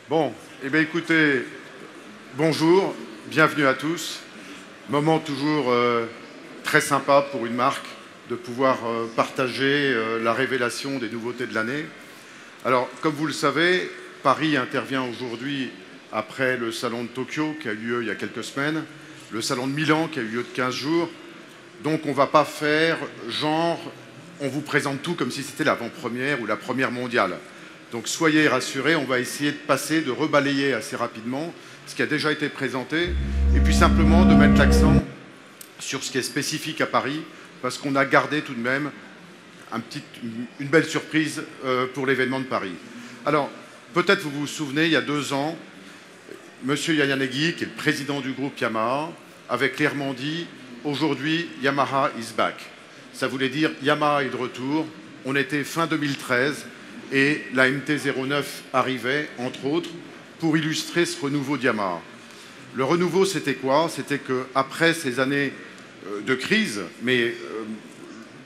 Bon, eh bien écoutez, bonjour, bienvenue à tous. Moment toujours très sympa pour une marque de pouvoir partager la révélation des nouveautés de l'année. Alors, comme vous le savez, Paris intervient aujourd'hui après le salon de Tokyo qui a eu lieu il y a quelques semaines, le salon de Milan qui a eu lieu de 15 jours. Donc on ne va pas faire genre, on vous présente tout comme si c'était l'avant-première ou la première mondiale. Donc soyez rassurés, on va essayer de passer, de rebalayer assez rapidement ce qui a déjà été présenté et puis simplement de mettre l'accent sur ce qui est spécifique à Paris parce qu'on a gardé tout de même une belle surprise pour l'événement de Paris. Alors, peut-être vous vous souvenez, il y a 2 ans, M. Yanagi, qui est le président du groupe Yamaha, avait clairement dit « Aujourd'hui, Yamaha is back ». Ça voulait dire « Yamaha est de retour ». On était fin 2013 et la MT-09 arrivait, entre autres, pour illustrer ce renouveau de Yamaha. Le renouveau, c'était quoi? C'était qu'après ces années de crise, mais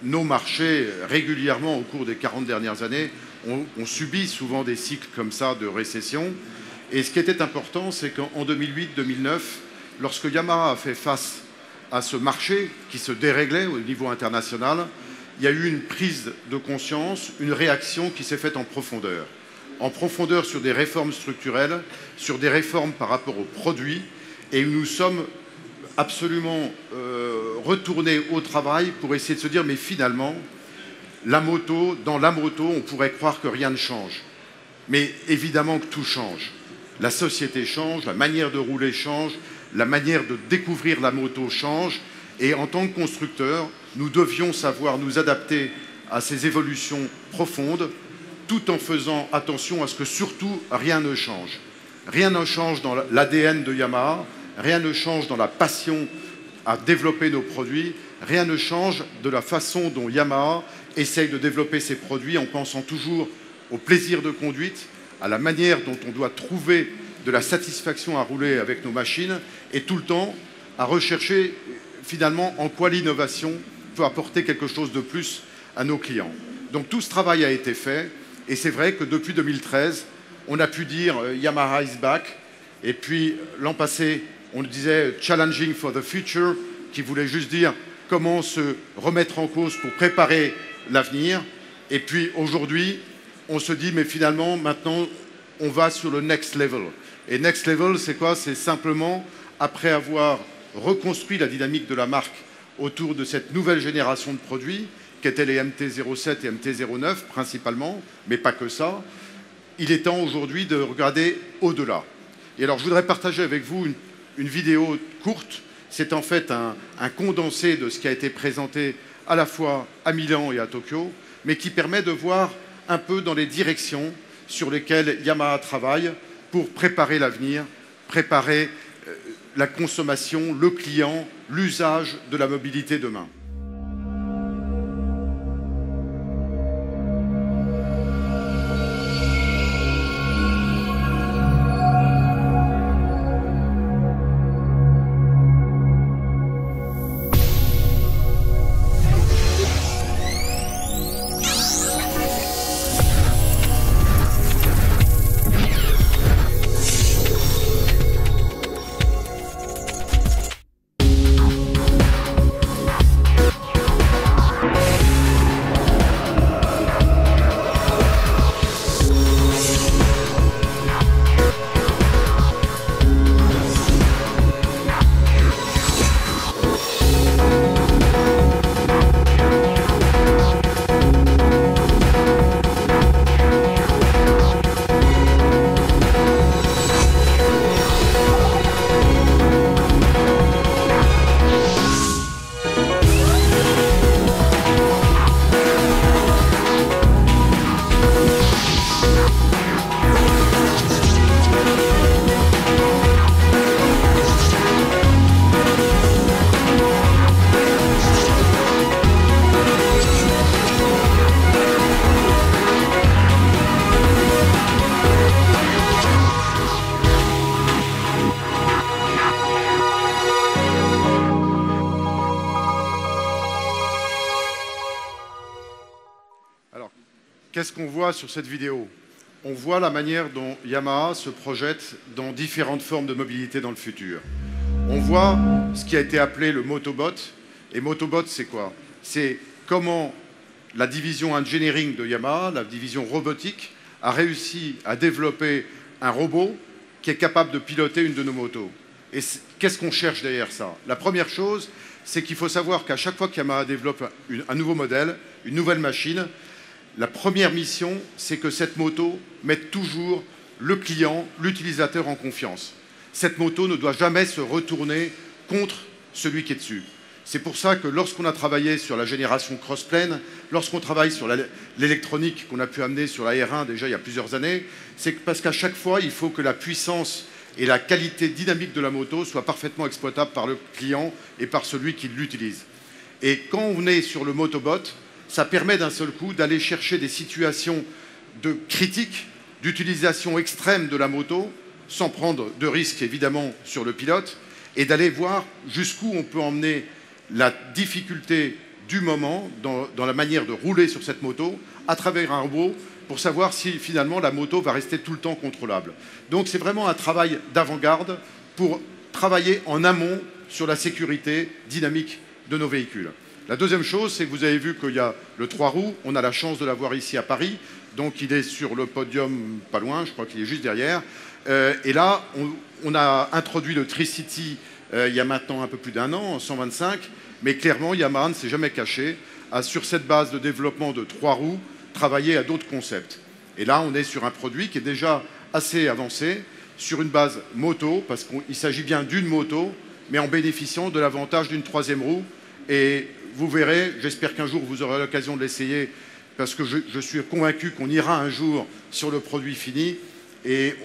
nos marchés, régulièrement, au cours des 40 dernières années, ont subi souvent des cycles comme ça de récession. Et ce qui était important, c'est qu'en 2008-2009, lorsque Yamaha a fait face à ce marché qui se déréglait au niveau international, il y a eu une prise de conscience, une réaction qui s'est faite en profondeur. En profondeur sur des réformes structurelles, sur des réformes par rapport aux produits, et nous sommes absolument retournés au travail pour essayer de se dire mais finalement, dans la moto, on pourrait croire que rien ne change. Mais évidemment que tout change. La société change, la manière de rouler change, la manière de découvrir la moto change. Et en tant que constructeur, nous devions savoir nous adapter à ces évolutions profondes tout en faisant attention à ce que surtout rien ne change. Rien ne change dans l'ADN de Yamaha, rien ne change dans la passion à développer nos produits, rien ne change de la façon dont Yamaha essaye de développer ses produits en pensant toujours au plaisir de conduite, à la manière dont on doit trouver de la satisfaction à rouler avec nos machines et tout le temps à rechercher finalement en quoi l'innovation peut apporter quelque chose de plus à nos clients. Donc tout ce travail a été fait et c'est vrai que depuis 2013, on a pu dire Yamaha is back et puis l'an passé, on disait challenging for the future qui voulait juste dire comment se remettre en cause pour préparer l'avenir. Et puis aujourd'hui, on se dit mais finalement maintenant on va sur le next level. Et next level c'est quoi? C'est simplement après avoir reconstruit la dynamique de la marque autour de cette nouvelle génération de produits qu'étaient les MT-07 et MT-09 principalement, mais pas que ça. Il est temps aujourd'hui de regarder au-delà. Et alors je voudrais partager avec vous une vidéo courte. C'est en fait un condensé de ce qui a été présenté à la fois à Milan et à Tokyo, mais qui permet de voir un peu dans les directions sur lesquelles Yamaha travaille pour préparer l'avenir, préparer la consommation, le client, l'usage de la mobilité demain. qu'est-ce qu'on voit sur cette vidéo? On voit la manière dont Yamaha se projette dans différentes formes de mobilité dans le futur. On voit ce qui a été appelé le Motobot. Et Motobot, c'est quoi? C'est comment la division engineering de Yamaha, la division robotique, a réussi à développer un robot qui est capable de piloter une de nos motos. Et qu'est-ce qu'on cherche derrière ça? La première chose, c'est qu'il faut savoir qu'à chaque fois que Yamaha développe un nouveau modèle, une nouvelle machine, la première mission, c'est que cette moto mette toujours le client, l'utilisateur en confiance. Cette moto ne doit jamais se retourner contre celui qui est dessus. C'est pour ça que lorsqu'on a travaillé sur la génération cross-plane, lorsqu'on travaille sur l'électronique qu'on a pu amener sur la R1 déjà il y a plusieurs années, c'est parce qu'à chaque fois, il faut que la puissance et la qualité dynamique de la moto soient parfaitement exploitables par le client et par celui qui l'utilise. Et quand on est sur le Motobot, ça permet d'un seul coup d'aller chercher des situations de critique, d'utilisation extrême de la moto, sans prendre de risques évidemment sur le pilote, et d'aller voir jusqu'où on peut emmener la difficulté du moment dans la manière de rouler sur cette moto à travers un robot pour savoir si finalement la moto va rester tout le temps contrôlable. Donc c'est vraiment un travail d'avant-garde pour travailler en amont sur la sécurité dynamique de nos véhicules. La deuxième chose, c'est que vous avez vu qu'il y a le 3 roues, on a la chance de l'avoir ici à Paris, donc il est sur le podium pas loin, je crois qu'il est juste derrière. Et là, on a introduit le Tri-City il y a maintenant un peu plus d'un an, en 125, mais clairement, Yamaha ne s'est jamais caché à, sur cette base de développement de 3 roues, travailler à d'autres concepts. Et là, on est sur un produit qui est déjà assez avancé, sur une base moto, parce qu'il s'agit bien d'une moto, mais en bénéficiant de l'avantage d'une 3e roue. Et vous verrez, j'espère qu'un jour vous aurez l'occasion de l'essayer, parce que je suis convaincu qu'on ira un jour sur le produit fini. Et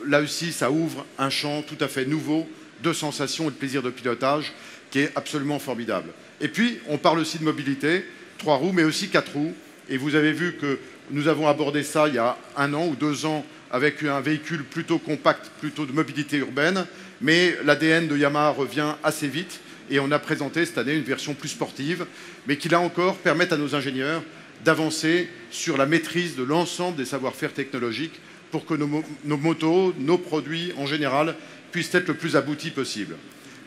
là aussi, ça ouvre un champ tout à fait nouveau de sensations et de plaisir de pilotage qui est absolument formidable. Et puis, on parle aussi de mobilité, 3 roues, mais aussi 4 roues. Et vous avez vu que nous avons abordé ça il y a 1 an ou 2 ans avec un véhicule plutôt compact, plutôt de mobilité urbaine. Mais l'ADN de Yamaha revient assez vite. Et on a présenté cette année une version plus sportive, mais qui, là encore, permettent à nos ingénieurs d'avancer sur la maîtrise de l'ensemble des savoir-faire technologiques pour que nos motos, nos produits en général, puissent être le plus aboutis possible.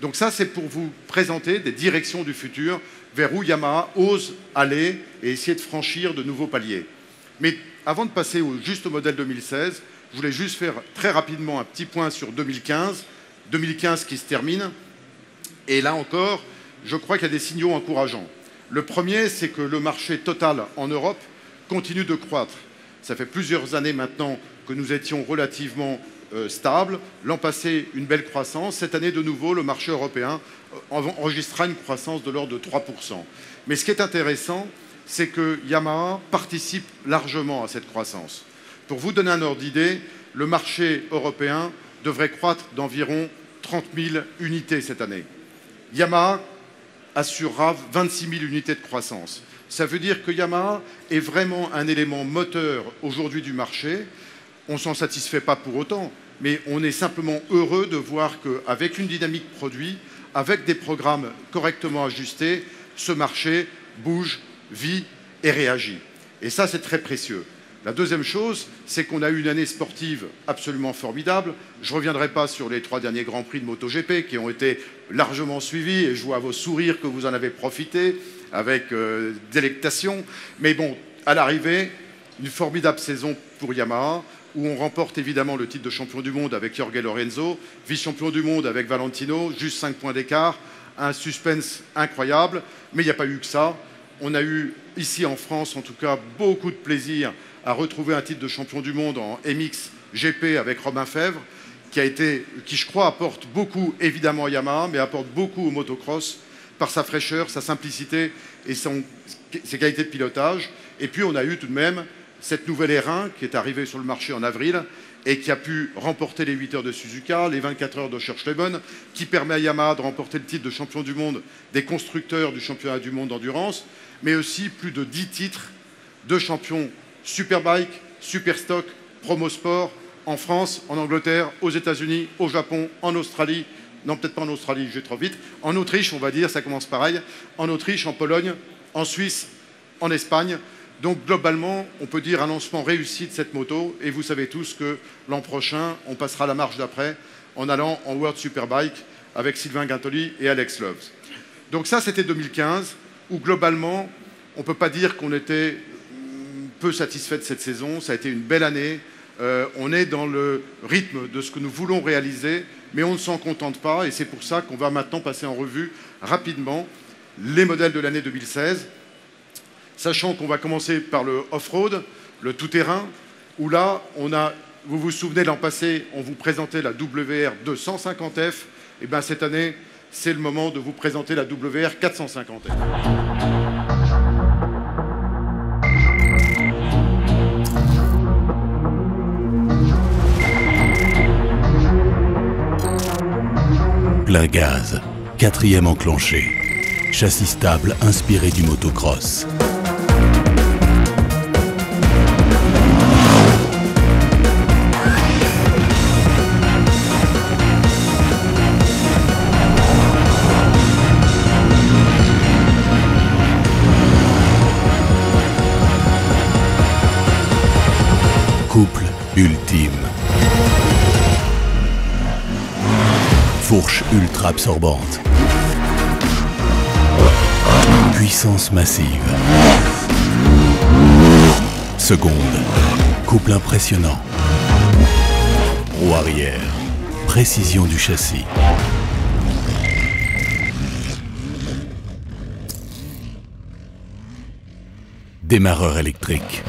Donc ça, c'est pour vous présenter des directions du futur vers où Yamaha ose aller et essayer de franchir de nouveaux paliers. Mais avant de passer juste au modèle 2016, je voulais juste faire très rapidement un petit point sur 2015. 2015 qui se termine. Et là encore, je crois qu'il y a des signaux encourageants. Le premier, c'est que le marché total en Europe continue de croître. Ça fait plusieurs années maintenant que nous étions relativement stables. L'an passé, une belle croissance. Cette année, de nouveau, le marché européen enregistrera une croissance de l'ordre de 3%. Mais ce qui est intéressant, c'est que Yamaha participe largement à cette croissance. Pour vous donner un ordre d'idée, le marché européen devrait croître d'environ 30 000 unités cette année. Yamaha assurera 26 000 unités de croissance. Ça veut dire que Yamaha est vraiment un élément moteur aujourd'hui du marché. On ne s'en satisfait pas pour autant, mais on est simplement heureux de voir qu'avec une dynamique produit, avec des programmes correctement ajustés, ce marché bouge, vit et réagit. Et ça, c'est très précieux. La deuxième chose, c'est qu'on a eu une année sportive absolument formidable. Je ne reviendrai pas sur les 3 derniers Grands Prix de MotoGP qui ont été largement suivis et je vois vos sourires que vous en avez profité avec délectation. Mais bon, à l'arrivée, une formidable saison pour Yamaha où on remporte évidemment le titre de champion du monde avec Jorge Lorenzo, vice-champion du monde avec Valentino, juste 5 points d'écart, un suspense incroyable. Mais il n'y a pas eu que ça. On a eu ici en France, en tout cas, beaucoup de plaisir à retrouver un titre de champion du monde en MX GP avec Robin Febvre, qui je crois apporte beaucoup évidemment à Yamaha, mais apporte beaucoup au motocross par sa fraîcheur, sa simplicité et ses qualités de pilotage. Et puis on a eu tout de même cette nouvelle R1 qui est arrivée sur le marché en avril et qui a pu remporter les 8 heures de Suzuka, les 24 heures de Schersleben, qui permet à Yamaha de remporter le titre de champion du monde des constructeurs du championnat du monde d'endurance, mais aussi plus de 10 titres de champion Superbike, Superstock, Promosport, en France, en Angleterre, aux États-Unis, au Japon, en Australie, non peut-être pas en Australie, je vais trop vite, en Autriche, on va dire, ça commence pareil, en Autriche, en Pologne, en Suisse, en Espagne. Donc globalement, on peut dire un lancement réussi de cette moto, et vous savez tous que l'an prochain, on passera la marche d'après en allant en World Superbike avec Sylvain Guintoli et Alex Loves. Donc ça, c'était 2015, où globalement, on ne peut pas dire qu'on était peu satisfait de cette saison. Ça a été une belle année. On est dans le rythme de ce que nous voulons réaliser, mais on ne s'en contente pas, et c'est pour ça qu'on va maintenant passer en revue rapidement les modèles de l'année 2016, sachant qu'on va commencer par le off-road, le tout-terrain, où là, vous vous souvenez, l'an passé, on vous présentait la WR 250F, et bien cette année, c'est le moment de vous présenter la WR 450F. Plein gaz, 4e enclenché, châssis stable inspiré du motocross. Couple ultime. Fourche ultra absorbante. Puissance massive. Seconde. Couple impressionnant. Roue arrière. Précision du châssis. Démarreur électrique.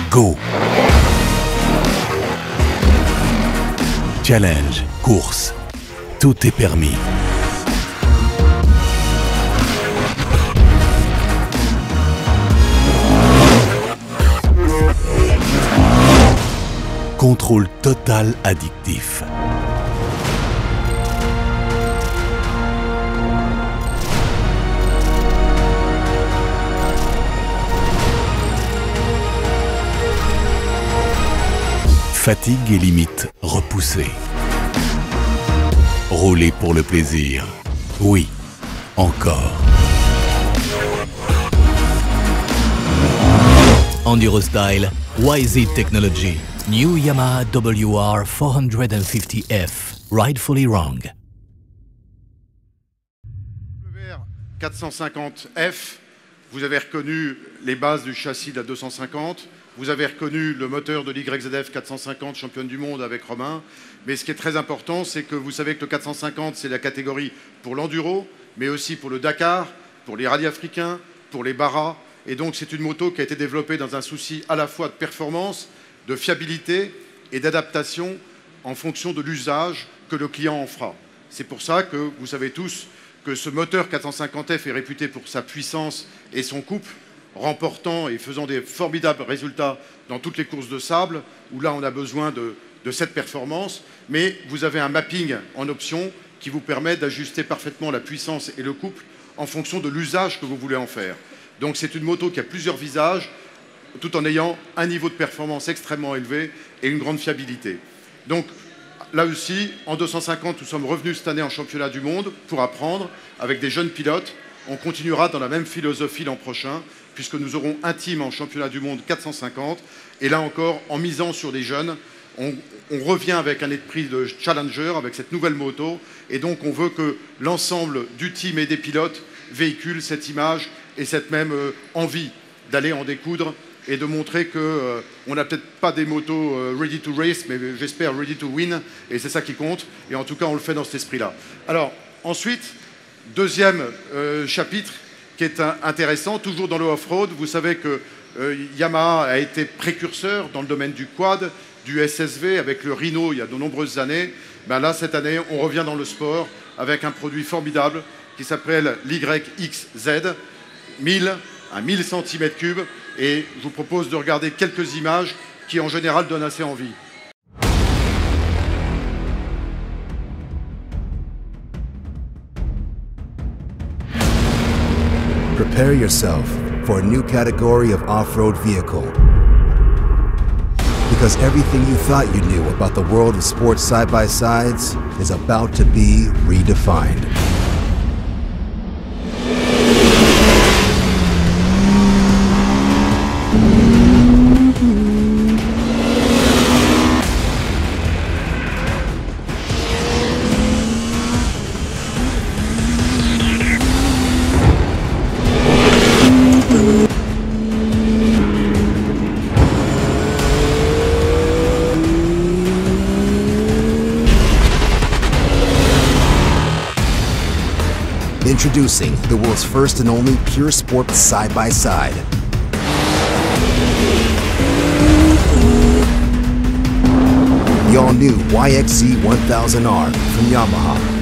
Go! Challenge, course. Tout est permis. Contrôle total addictif. Fatigue et limite repoussée. Rouler pour le plaisir. Oui, encore. Enduro Style, YZ Technology, new Yamaha WR 450F, rightfully wrong. WR 450F, vous avez reconnu les bases du châssis de la 250. Vous avez reconnu le moteur de l'YZF 450, championne du monde avec Romain. Mais ce qui est très important, c'est que vous savez que le 450, c'est la catégorie pour l'enduro, mais aussi pour le Dakar, pour les rallyes africains, pour les Barras. Et donc, c'est une moto qui a été développée dans un souci à la fois de performance, de fiabilité et d'adaptation en fonction de l'usage que le client en fera. C'est pour ça que vous savez tous que ce moteur 450F est réputé pour sa puissance et son couple, remportant et faisant des formidables résultats dans toutes les courses de sable, où là on a besoin de cette performance, mais vous avez un mapping en option qui vous permet d'ajuster parfaitement la puissance et le couple en fonction de l'usage que vous voulez en faire. Donc c'est une moto qui a plusieurs visages, tout en ayant un niveau de performance extrêmement élevé et une grande fiabilité. Donc là aussi, en 250, nous sommes revenus cette année en championnat du monde pour apprendre avec des jeunes pilotes. On continuera dans la même philosophie l'an prochain, puisque nous aurons un team en championnat du monde 450. Et là encore, en misant sur des jeunes, on revient avec un esprit de challenger, avec cette nouvelle moto. Et donc, on veut que l'ensemble du team et des pilotes véhicule cette image et cette même envie d'aller en découdre et de montrer qu'on n'a peut-être pas des motos ready to race, mais j'espère ready to win. Et c'est ça qui compte. Et en tout cas, on le fait dans cet esprit-là. Alors, ensuite, deuxième chapitre qui est intéressant, toujours dans le off-road. Vous savez que Yamaha a été précurseur dans le domaine du quad, du SSV avec le Rhino il y a de nombreuses années. Ben là, cette année, on revient dans le sport avec un produit formidable qui s'appelle l'YXZ 1000 à 1000 cm3. Et je vous propose de regarder quelques images qui, en général, donnent assez envie. Prepare yourself for a new category of off-road vehicle. Because everything you thought you knew about the world of sports side-by-sides is about to be redefined. Introducing the world's first and only pure sport side-by-side. The all-new YXZ-1000R from Yamaha.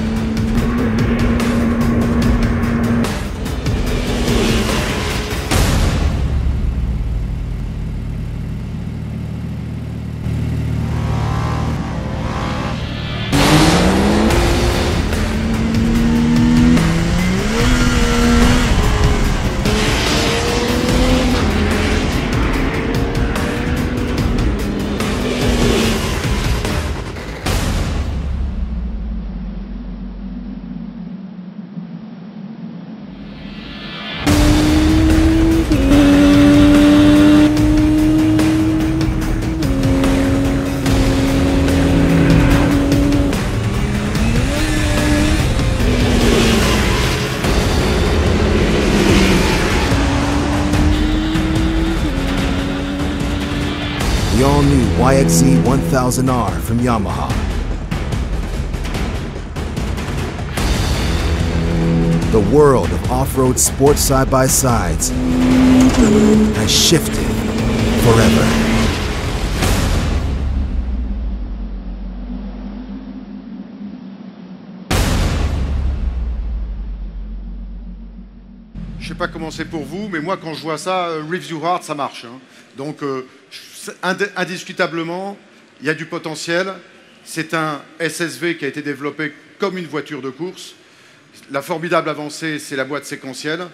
The all-new YXZ-1000R from Yamaha. The world of off-road sports side-by-sides has shifted forever. Je sais pas comment c'est pour vous, mais moi quand je vois ça, Review Hard, ça marche. Hein. Donc indiscutablement, il y a du potentiel. C'est un SSV qui a été développé comme une voiture de course. La formidable avancée, c'est la boîte séquentielle.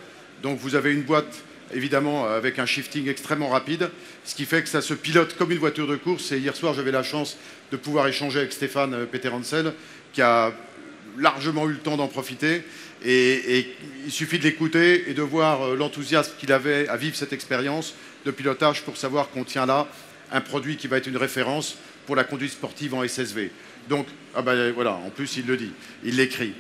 Donc vous avez une boîte, évidemment, avec un shifting extrêmement rapide, ce qui fait que ça se pilote comme une voiture de course. Et hier soir, j'avais la chance de pouvoir échanger avec Stéphane Peterhansel, qui a largement eu le temps d'en profiter. Et il suffit de l'écouter et de voir l'enthousiasme qu'il avait à vivre cette expérience de pilotage pour savoir qu'on tient là un produit qui va être une référence pour la conduite sportive en SSV. Donc, ah ben voilà, en plus il le dit, il l'écrit.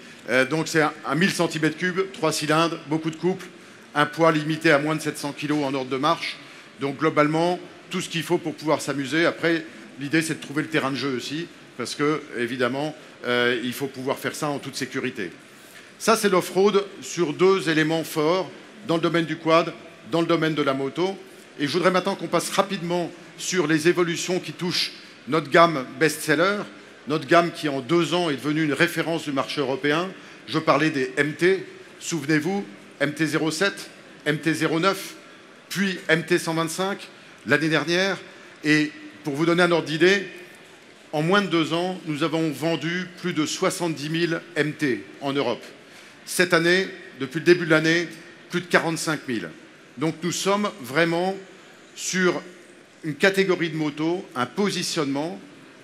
Donc c'est un 1000 cm3, 3 cylindres, beaucoup de couple, un poids limité à moins de 700 kg en ordre de marche. Donc globalement, tout ce qu'il faut pour pouvoir s'amuser. Après, l'idée c'est de trouver le terrain de jeu aussi, parce que évidemment, il faut pouvoir faire ça en toute sécurité. Ça, c'est l'off-road sur deux éléments forts dans le domaine du quad, dans le domaine de la moto. Et je voudrais maintenant qu'on passe rapidement sur les évolutions qui touchent notre gamme best-seller, notre gamme qui en 2 ans est devenue une référence du marché européen. Je parlais des MT, souvenez-vous, MT-07, MT-09, puis MT-125 l'année dernière. Et pour vous donner un ordre d'idée, en moins de 2 ans, nous avons vendu plus de 70 000 MT en Europe. Cette année, depuis le début de l'année, plus de 45 000. Donc nous sommes vraiment sur une catégorie de moto, un positionnement,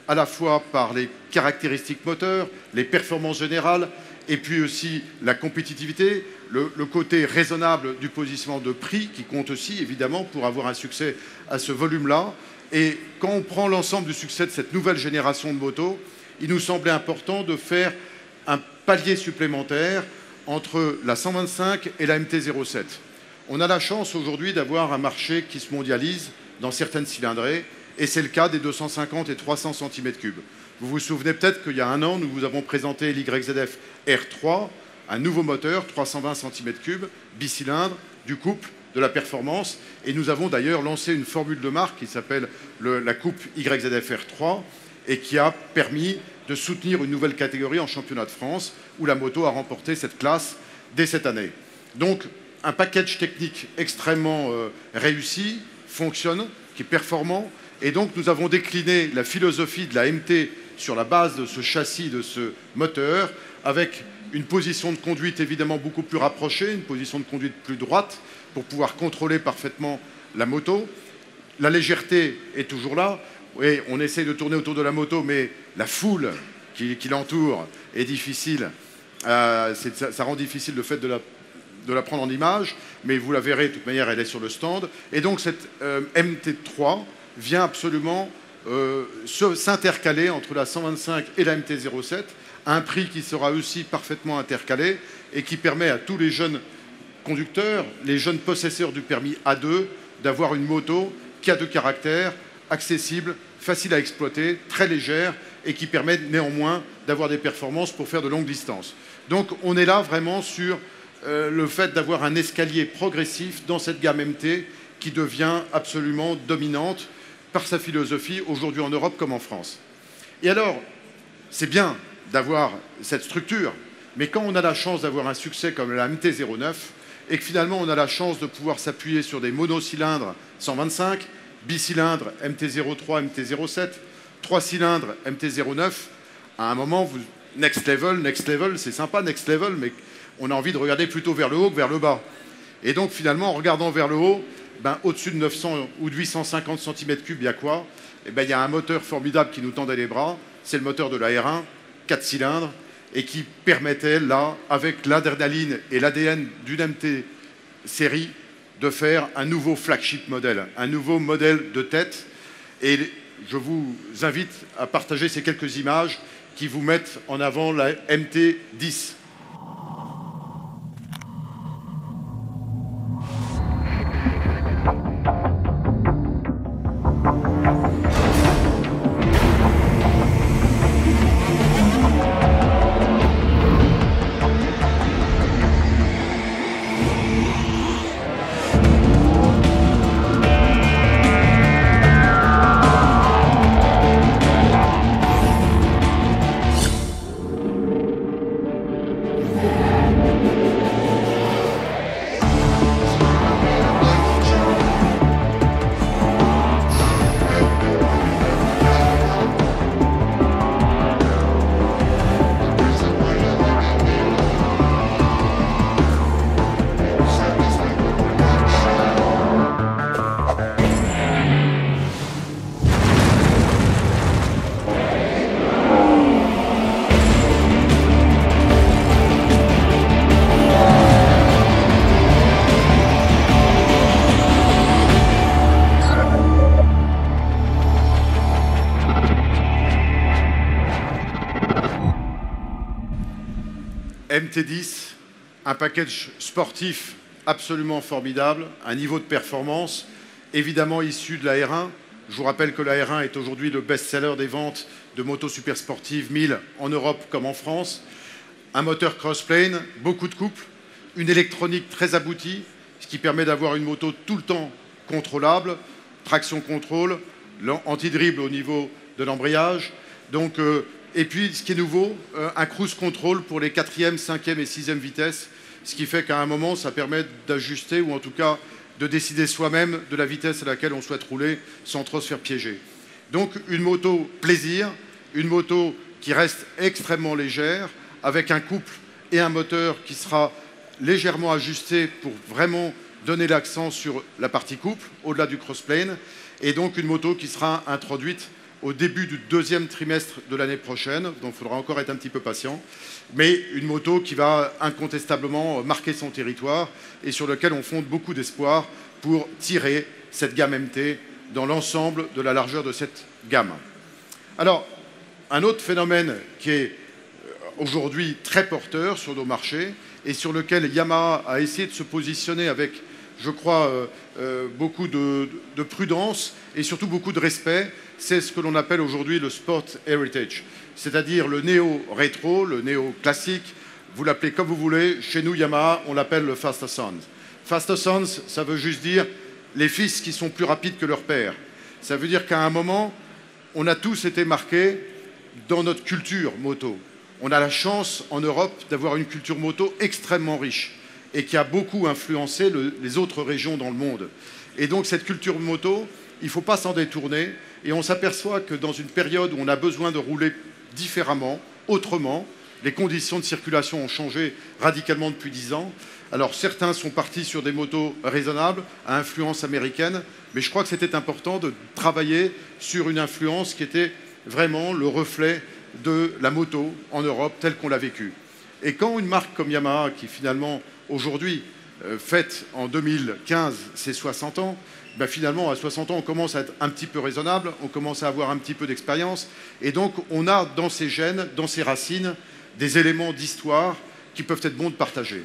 à la fois par les caractéristiques moteurs, les performances générales, et puis aussi la compétitivité, le côté raisonnable du positionnement de prix, qui compte aussi, évidemment, pour avoir un succès à ce volume-là. Et quand on prend l'ensemble du succès de cette nouvelle génération de motos, il nous semblait important de faire un palier supplémentaire entre la 125 et la MT-07. On a la chance aujourd'hui d'avoir un marché qui se mondialise dans certaines cylindrées, et c'est le cas des 250 et 300 cm3. Vous vous souvenez peut-être qu'il y a 1 an, nous vous avons présenté l'YZF R3, un nouveau moteur, 320 cm3, bicylindre, du couple, de la performance, et nous avons d'ailleurs lancé une formule de marque qui s'appelle la coupe YZF R3, et qui a permis de soutenir une nouvelle catégorie en championnat de France, où la moto a remporté cette classe dès cette année. Donc, un package technique extrêmement réussi, fonctionne, qui est performant, et donc nous avons décliné la philosophie de la MT sur la base de ce châssis, de ce moteur, avec une position de conduite évidemment beaucoup plus rapprochée, une position de conduite plus droite, pour pouvoir contrôler parfaitement la moto. La légèreté est toujours là, et on essaie de tourner autour de la moto, mais la foule qui l'entoure est difficile. Ça rend difficile le fait de la prendre en image, mais vous la verrez, de toute manière, elle est sur le stand. Et donc cette MT3 vient absolument s'intercaler entre la 125 et la MT-07, à un prix qui sera aussi parfaitement intercalé et qui permet à tous les jeunes conducteurs, les jeunes possesseurs du permis A2, d'avoir une moto qui a de caractère, accessible, facile à exploiter, très légère et qui permet néanmoins d'avoir des performances pour faire de longues distances. Donc on est là vraiment sur le fait d'avoir un escalier progressif dans cette gamme MT qui devient absolument dominante par sa philosophie aujourd'hui en Europe comme en France. Et alors, c'est bien d'avoir cette structure, mais quand on a la chance d'avoir un succès comme la MT-09 et que finalement on a la chance de pouvoir s'appuyer sur des monocylindres 125, bicylindres MT-03, MT-07, 3 cylindres MT-09, à un moment, next level, c'est sympa, next level, mais on a envie de regarder plutôt vers le haut que vers le bas. Et donc finalement, en regardant vers le haut, au-dessus de 900 ou de 850 cm3, il y a quoi? Il y a un moteur formidable qui nous tendait les bras, c'est le moteur de la R1, 4 cylindres, et qui permettait là, avec l'adrénaline et l'ADN d'une MT série, de faire un nouveau flagship modèle, un nouveau modèle de tête. Et je vous invite à partager ces quelques images qui vous mettent en avant la MT-10. MT-10, un package sportif absolument formidable, un niveau de performance évidemment issu de la R1. Je vous rappelle que la R1 est aujourd'hui le best-seller des ventes de motos super sportives 1000 en Europe comme en France. Un moteur crossplane, beaucoup de couples, une électronique très aboutie, ce qui permet d'avoir une moto tout le temps contrôlable, traction contrôle, anti-dribble au niveau de l'embrayage. Donc, et puis, ce qui est nouveau, un cruise control pour les 4e, 5e et 6e vitesses, ce qui fait qu'à un moment, ça permet d'ajuster ou en tout cas de décider soi-même de la vitesse à laquelle on souhaite rouler sans trop se faire piéger. Donc, une moto plaisir, une moto qui reste extrêmement légère, avec un couple et un moteur qui sera légèrement ajusté pour vraiment donner l'accent sur la partie couple, au-delà du crossplane, et donc une moto qui sera introduite au début du 2e trimestre de l'année prochaine, donc il faudra encore être un petit peu patient, mais une moto qui va incontestablement marquer son territoire et sur lequel on fonde beaucoup d'espoir pour tirer cette gamme MT dans l'ensemble de la largeur de cette gamme. Alors, un autre phénomène qui est aujourd'hui très porteur sur nos marchés et sur lequel Yamaha a essayé de se positionner avec, je crois, beaucoup de prudence et surtout beaucoup de respect, c'est ce que l'on appelle aujourd'hui le Sport Heritage, c'est-à-dire le néo-rétro, le néo-classique, vous l'appelez comme vous voulez, chez nous Yamaha, on l'appelle le Faster Sons. Faster Sons, ça veut juste dire les fils qui sont plus rapides que leur père. Ça veut dire qu'à un moment, on a tous été marqués dans notre culture moto. On a la chance en Europe d'avoir une culture moto extrêmement riche et qui a beaucoup influencé les autres régions dans le monde. Et donc cette culture moto, il ne faut pas s'en détourner. Et on s'aperçoit que dans une période où on a besoin de rouler différemment, autrement, les conditions de circulation ont changé radicalement depuis 10 ans. Alors certains sont partis sur des motos raisonnables, à influence américaine, mais je crois que c'était important de travailler sur une influence qui était vraiment le reflet de la moto en Europe telle qu'on l'a vécue. Et quand une marque comme Yamaha, qui finalement aujourd'hui fête en 2015 ses 60 ans, ben finalement à 60 ans on commence à être un petit peu raisonnable, on commence à avoir un petit peu d'expérience et donc on a dans ses gènes, dans ses racines, des éléments d'histoire qui peuvent être bons de partager.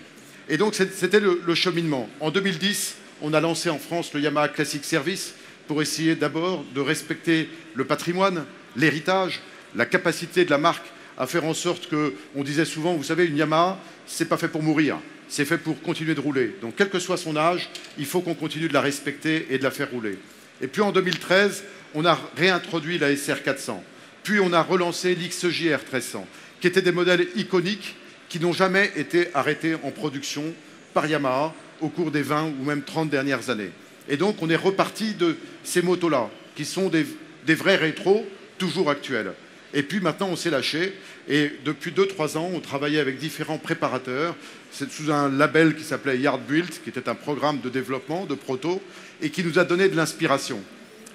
Et donc c'était le cheminement. En 2010, on a lancé en France le Yamaha Classic Service pour essayer d'abord de respecter le patrimoine, l'héritage, la capacité de la marque à faire en sorte qu'on disait souvent, vous savez, une Yamaha, c'est pas fait pour mourir, c'est fait pour continuer de rouler. Donc quel que soit son âge, il faut qu'on continue de la respecter et de la faire rouler. Et puis en 2013, on a réintroduit la SR400. Puis on a relancé l'XJR 1300, qui étaient des modèles iconiques qui n'ont jamais été arrêtés en production par Yamaha au cours des 20 ou même 30 dernières années. Et donc on est reparti de ces motos-là, qui sont des vrais rétros, toujours actuels. Et puis maintenant on s'est lâché, et depuis 2-3 ans, on travaillait avec différents préparateurs, c'est sous un label qui s'appelait Yard Build, qui était un programme de développement, de proto, et qui nous a donné de l'inspiration.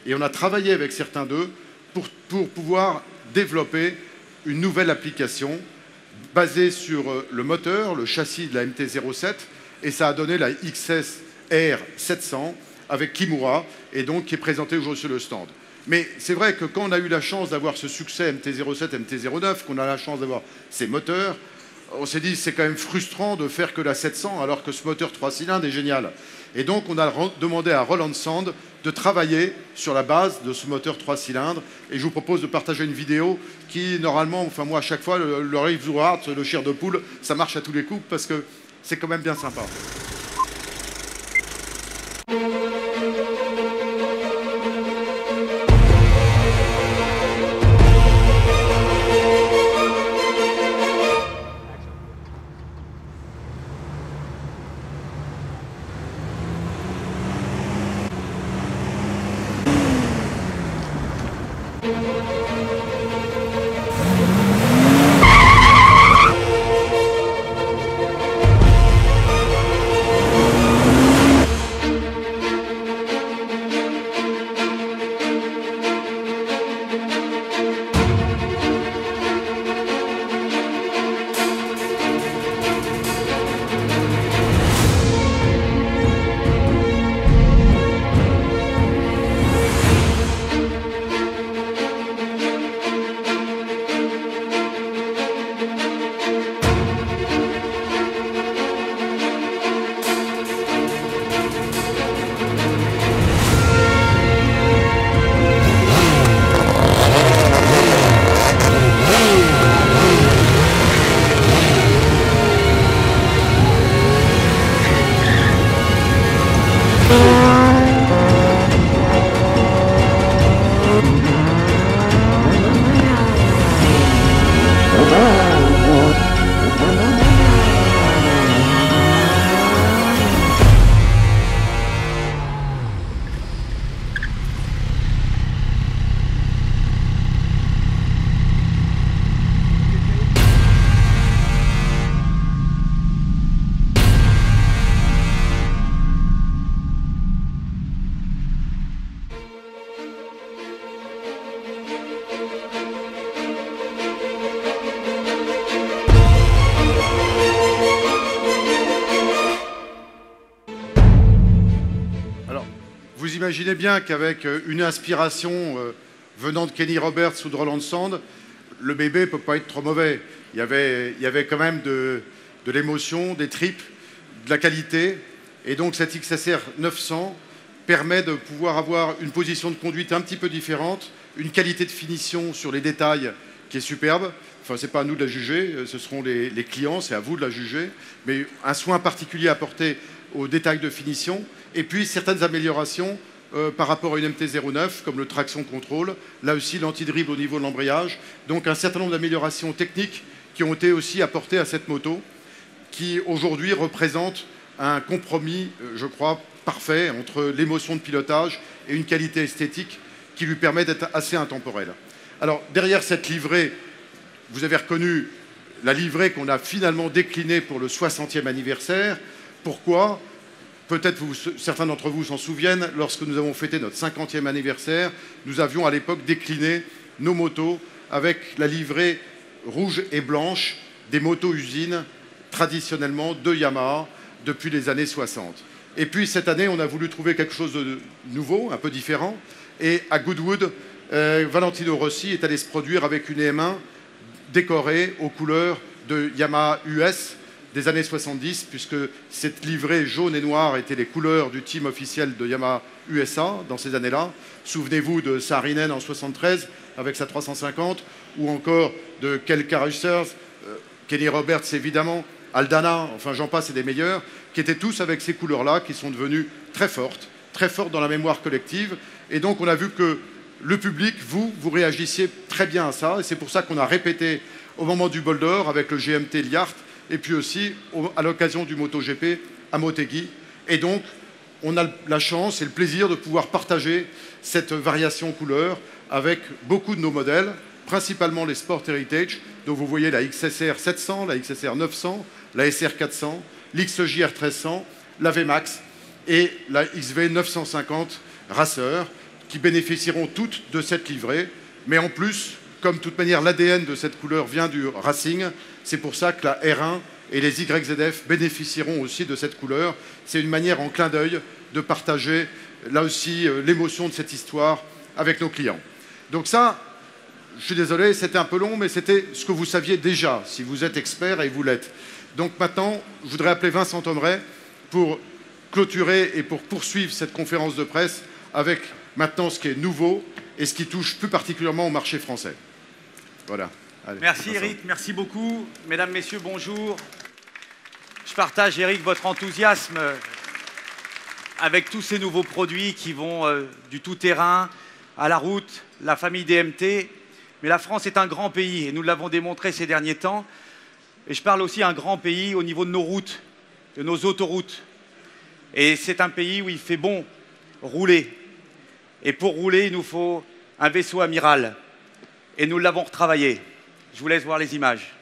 Et on a travaillé avec certains d'eux pour pouvoir développer une nouvelle application basée sur le moteur, le châssis de la MT-07, et ça a donné la XSR 700 avec Kimura, et donc qui est présentée aujourd'hui sur le stand. Mais c'est vrai que quand on a eu la chance d'avoir ce succès MT-07, MT-09, qu'on a la chance d'avoir ces moteurs, on s'est dit c'est quand même frustrant de faire que la 700 alors que ce moteur 3 cylindres est génial. Et donc on a demandé à Roland Sand de travailler sur la base de ce moteur 3 cylindres. Et je vous propose de partager une vidéo qui, normalement, enfin moi à chaque fois, le Rive Zouart, le chair de poule, ça marche à tous les coups parce que c'est quand même bien sympa. Vous imaginez bien qu'avec une inspiration venant de Kenny Roberts ou de Roland Sand, le bébé ne peut pas être trop mauvais. Il y avait quand même de l'émotion, des tripes, de la qualité. Et donc cette XSR 900 permet de pouvoir avoir une position de conduite un petit peu différente, une qualité de finition sur les détails qui est superbe. Enfin, ce n'est pas à nous de la juger, ce seront les clients, c'est à vous de la juger. Mais un soin particulier apporté aux détails de finition. Et puis certaines améliorations par rapport à une MT-09, comme le traction control, là aussi l'anti-dribble au niveau de l'embrayage. Donc un certain nombre d'améliorations techniques qui ont été aussi apportées à cette moto, qui aujourd'hui représente un compromis, je crois, parfait entre l'émotion de pilotage et une qualité esthétique qui lui permet d'être assez intemporelle. Alors derrière cette livrée, vous avez reconnu la livrée qu'on a finalement déclinée pour le 60e anniversaire. Pourquoi ? Peut-être certains d'entre vous s'en souviennent, lorsque nous avons fêté notre 50e anniversaire, nous avions à l'époque décliné nos motos avec la livrée rouge et blanche des motos usines traditionnellement de Yamaha depuis les années 60. Et puis cette année, on a voulu trouver quelque chose de nouveau, un peu différent. Et à Goodwood, Valentino Rossi est allé se produire avec une M1 décorée aux couleurs de Yamaha US, des années 70, puisque cette livrée jaune et noire était les couleurs du team officiel de Yamaha USA dans ces années-là. Souvenez-vous de Saarinen en 73 avec sa 350, ou encore de Kel Carruthers, Kenny Roberts évidemment, Aldana, enfin j'en passe et des meilleurs, qui étaient tous avec ces couleurs-là, qui sont devenues très fortes dans la mémoire collective. Et donc on a vu que le public, vous réagissiez très bien à ça, et c'est pour ça qu'on a répété au moment du bol d'or avec le GMT Liart, et puis aussi à l'occasion du MotoGP à Motegi. Et donc, on a la chance et le plaisir de pouvoir partager cette variation couleur avec beaucoup de nos modèles, principalement les Sport Heritage, dont vous voyez la XSR 700, la XSR 900, la SR 400, l'XJR 1300, la VMAX et la XV 950 Racer, qui bénéficieront toutes de cette livrée. Mais en plus, comme de toute manière l'ADN de cette couleur vient du Racing, c'est pour ça que la R1 et les YZF bénéficieront aussi de cette couleur. C'est une manière en clin d'œil de partager là aussi l'émotion de cette histoire avec nos clients. Donc ça, je suis désolé, c'était un peu long, mais c'était ce que vous saviez déjà, si vous êtes expert et vous l'êtes. Donc maintenant, je voudrais appeler Vincent Thomeray pour clôturer et pour poursuivre cette conférence de presse avec maintenant ce qui est nouveau et ce qui touche plus particulièrement au marché français. Voilà. Allez, merci Eric, merci beaucoup. Mesdames, Messieurs, bonjour. Je partage, Eric, votre enthousiasme avec tous ces nouveaux produits qui vont du tout-terrain à la route, la famille DMT. Mais la France est un grand pays et nous l'avons démontré ces derniers temps. Et je parle aussi d'un grand pays au niveau de nos routes, de nos autoroutes. Et c'est un pays où il fait bon rouler. Et pour rouler, il nous faut un vaisseau amiral. Et nous l'avons retravaillé. Je vous laisse voir les images.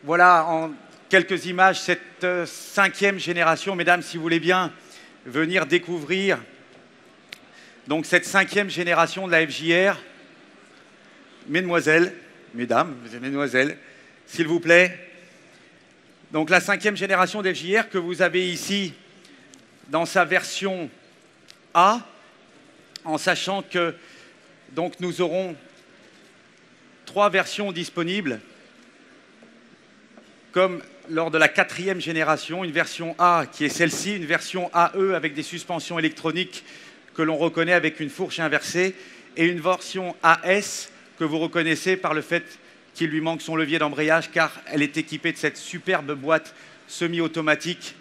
Voilà en quelques images cette cinquième génération, mesdames, si vous voulez bien venir découvrir donc cette cinquième génération de la FJR. Mesdemoiselles, mesdames, mesdemoiselles, s'il vous plaît. Donc la cinquième génération de FJR que vous avez ici dans sa version A, en sachant que donc, nous aurons 3 versions disponibles. Comme lors de la 4e génération, une version A qui est celle-ci, une version AE avec des suspensions électroniques que l'on reconnaît avec une fourche inversée, et une version AS que vous reconnaissez par le fait qu'il lui manque son levier d'embrayage car elle est équipée de cette superbe boîte semi-automatique.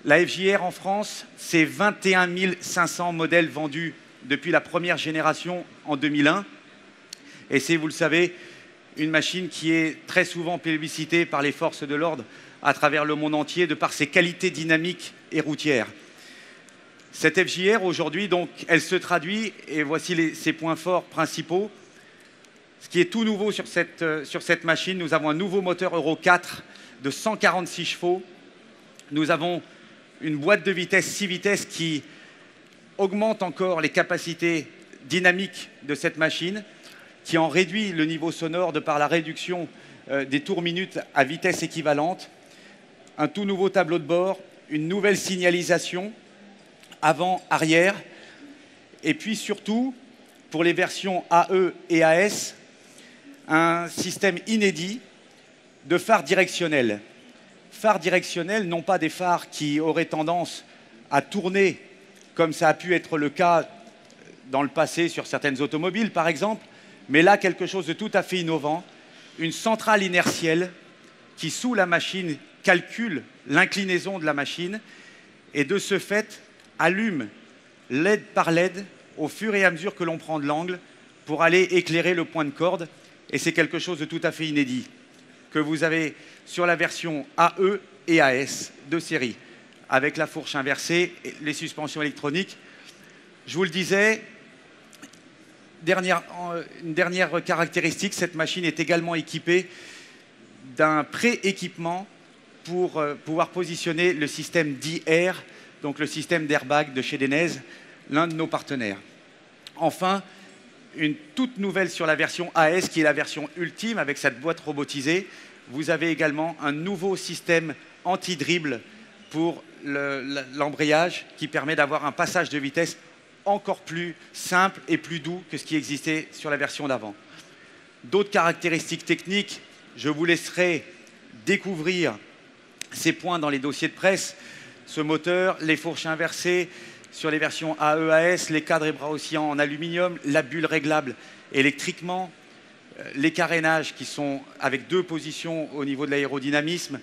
La FJR en France, c'est 21 500 modèles vendus depuis la première génération en 2001. Et c'est, vous le savez, une machine qui est très souvent plébiscitée par les forces de l'ordre à travers le monde entier de par ses qualités dynamiques et routières. Cette FJR, aujourd'hui, donc, elle se traduit, et voici ses points forts principaux. Ce qui est tout nouveau sur cette machine, nous avons un nouveau moteur Euro 4 de 146 chevaux. Nous avons une boîte de vitesse 6 vitesses qui augmente encore les capacités dynamiques de cette machine, qui en réduit le niveau sonore de par la réduction des tours minutes à vitesse équivalente, un tout nouveau tableau de bord, une nouvelle signalisation avant-arrière, et puis surtout, pour les versions AE et AS, un système inédit de phares directionnels. Phares directionnels, non pas des phares qui auraient tendance à tourner comme ça a pu être le cas dans le passé sur certaines automobiles, par exemple, mais là, quelque chose de tout à fait innovant, une centrale inertielle qui, sous la machine, calcule l'inclinaison de la machine et, de ce fait, allume LED par LED au fur et à mesure que l'on prend de l'angle pour aller éclairer le point de corde. Et c'est quelque chose de tout à fait inédit que vous avez sur la version AE et AS de série, avec la fourche inversée et les suspensions électroniques. Je vous le disais, une dernière caractéristique, cette machine est également équipée d'un pré-équipement pour pouvoir positionner le système d'e-air, donc le système d'airbag de chez Denez, l'un de nos partenaires. Enfin, une toute nouvelle sur la version AS, qui est la version ultime avec cette boîte robotisée. Vous avez également un nouveau système anti-dribble pour l'embrayage qui permet d'avoir un passage de vitesse encore plus simple et plus doux que ce qui existait sur la version d'avant. D'autres caractéristiques techniques, je vous laisserai découvrir ces points dans les dossiers de presse. Ce moteur, les fourches inversées sur les versions AE-AS, les cadres et bras oscillants en aluminium, la bulle réglable électriquement, les carénages qui sont avec 2 positions au niveau de l'aérodynamisme.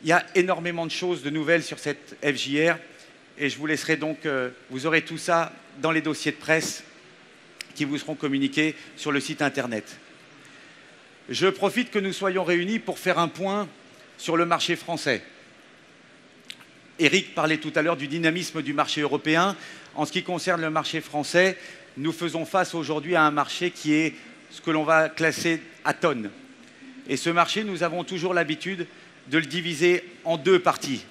Il y a énormément de choses de nouvelles sur cette FJR et je vous laisserai donc, vous aurez tout ça dans les dossiers de presse qui vous seront communiqués sur le site internet. Je profite que nous soyons réunis pour faire un point sur le marché français. Eric parlait tout à l'heure du dynamisme du marché européen. En ce qui concerne le marché français, nous faisons face aujourd'hui à un marché qui est ce que l'on va classer à tonnes. Et ce marché, nous avons toujours l'habitude de le diviser en 2 parties.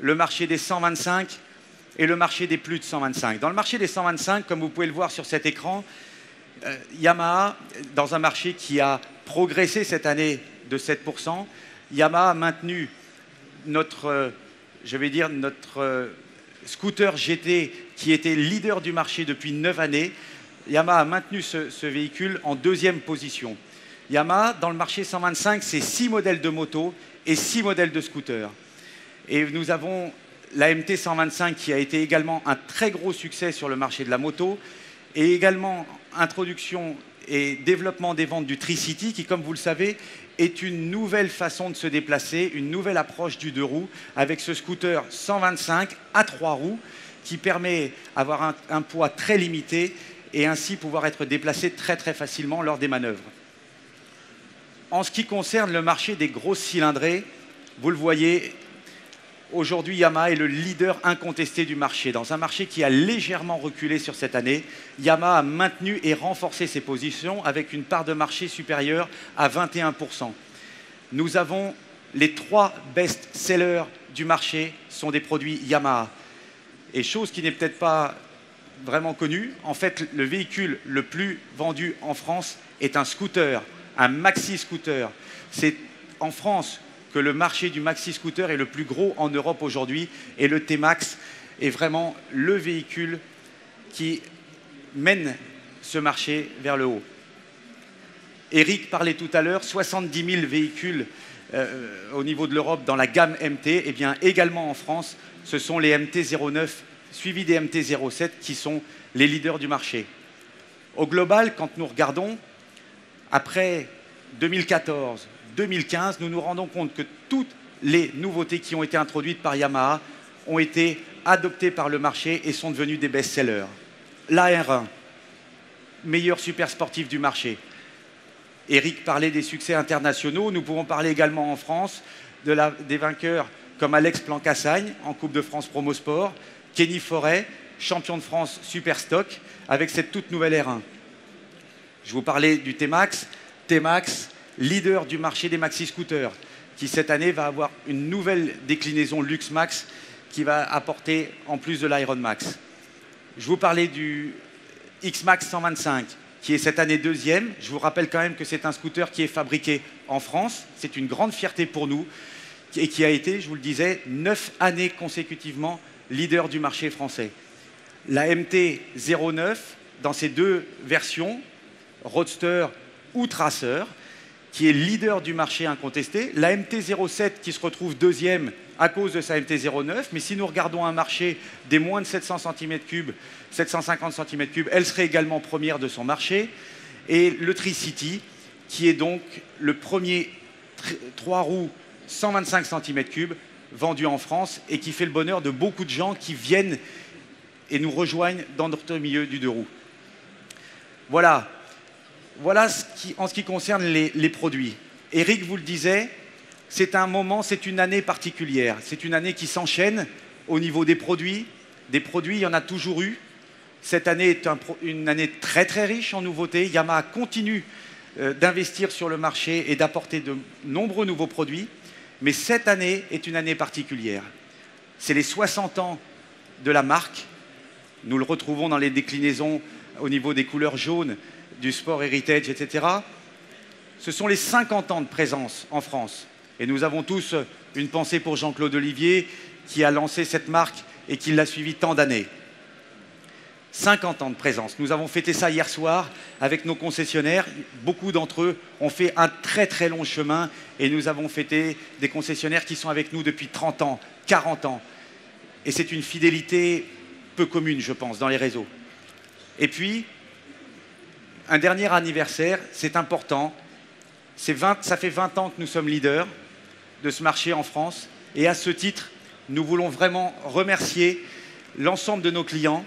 Le marché des 125 et le marché des plus de 125. Dans le marché des 125, comme vous pouvez le voir sur cet écran, Yamaha, dans un marché qui a progressé cette année de 7%, Yamaha a maintenu notre scooter GT qui était leader du marché depuis 9 années. Yamaha a maintenu ce véhicule en 2e position. Yamaha, dans le marché 125, c'est 6 modèles de moto et 6 modèles de scooter. Et nous avons la MT 125 qui a été également un très gros succès sur le marché de la moto, et également introduction et développement des ventes du Tri-City qui, comme vous le savez, est une nouvelle façon de se déplacer, une nouvelle approche du 2 roues avec ce scooter 125 à 3 roues qui permet d'avoir un poids très limité et ainsi pouvoir être déplacé très très facilement lors des manœuvres. En ce qui concerne le marché des grosses cylindrées, vous le voyez, aujourd'hui Yamaha est le leader incontesté du marché. Dans un marché qui a légèrement reculé sur cette année, Yamaha a maintenu et renforcé ses positions avec une part de marché supérieure à 21%. Nous avons les 3 best-sellers du marché sont des produits Yamaha. Et chose qui n'est peut-être pas vraiment connue, en fait, le véhicule le plus vendu en France est un scooter, un maxi-scooter. C'est en France que le marché du maxi-scooter est le plus gros en Europe aujourd'hui et le T-Max est vraiment le véhicule qui mène ce marché vers le haut. Eric parlait tout à l'heure, 70 000 véhicules au niveau de l'Europe dans la gamme MT, et bien également en France, ce sont les MT-09 suivis des MT-07 qui sont les leaders du marché. Au global, quand nous regardons, après 2014, 2015, nous nous rendons compte que toutes les nouveautés qui ont été introduites par Yamaha ont été adoptées par le marché et sont devenues des best-sellers. L'AR1, meilleur super sportif du marché. Eric parlait des succès internationaux. Nous pouvons parler également en France des vainqueurs comme Alex Plancassagne en Coupe de France Promosport, Kenny Forêt, champion de France Super Stock, avec cette toute nouvelle R1. Je vous parlais du T-Max. T-Max, leader du marché des maxi-scooters, qui cette année va avoir une nouvelle déclinaison Lux Max qui va apporter en plus de l'Iron Max. Je vous parlais du X-Max 125, qui est cette année deuxième. Je vous rappelle quand même que c'est un scooter qui est fabriqué en France. C'est une grande fierté pour nous et qui a été, je vous le disais, 9 années consécutivement leader du marché français. La MT-09, dans ses deux versions, Roadster ou Tracer, qui est leader du marché incontesté. La MT-07 qui se retrouve deuxième à cause de sa MT-09. Mais si nous regardons un marché des moins de 700 cm3, 750 cm3, elle serait également première de son marché. Et le Tri-City, qui est donc le premier 3 roues 125 cm3 vendu en France et qui fait le bonheur de beaucoup de gens qui viennent et nous rejoignent dans notre milieu du 2 roues. Voilà en ce qui concerne les produits. Eric vous le disait, c'est un moment, c'est une année particulière. C'est une année qui s'enchaîne au niveau des produits. Des produits, il y en a toujours eu. Cette année est une année très très riche en nouveautés. Yamaha continue d'investir sur le marché et d'apporter de nombreux nouveaux produits. Mais cette année est une année particulière. C'est les 60 ans de la marque. Nous le retrouvons dans les déclinaisons au niveau des couleurs jaunes, du sport heritage, etc. Ce sont les 50 ans de présence en France. Et nous avons tous une pensée pour Jean-Claude Olivier qui a lancé cette marque et qui l'a suivi tant d'années. 50 ans de présence. Nous avons fêté ça hier soir avec nos concessionnaires. Beaucoup d'entre eux ont fait un très très long chemin et nous avons fêté des concessionnaires qui sont avec nous depuis 30 ans, 40 ans. Et c'est une fidélité peu commune, je pense, dans les réseaux. Et puis, un dernier anniversaire, c'est important. Ça fait 20 ans que nous sommes leaders de ce marché en France. Et à ce titre, nous voulons vraiment remercier l'ensemble de nos clients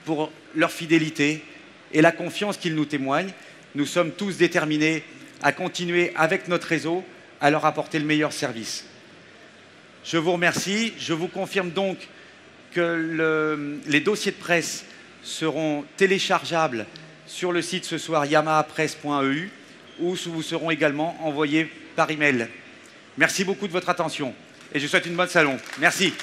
pour leur fidélité et la confiance qu'ils nous témoignent. Nous sommes tous déterminés à continuer avec notre réseau à leur apporter le meilleur service. Je vous remercie. Je vous confirme donc que les dossiers de presse seront téléchargeables sur le site ce soir yamahapresse.eu où vous seront également envoyés par email. Merci beaucoup de votre attention et je vous souhaite une bonne salon. Merci.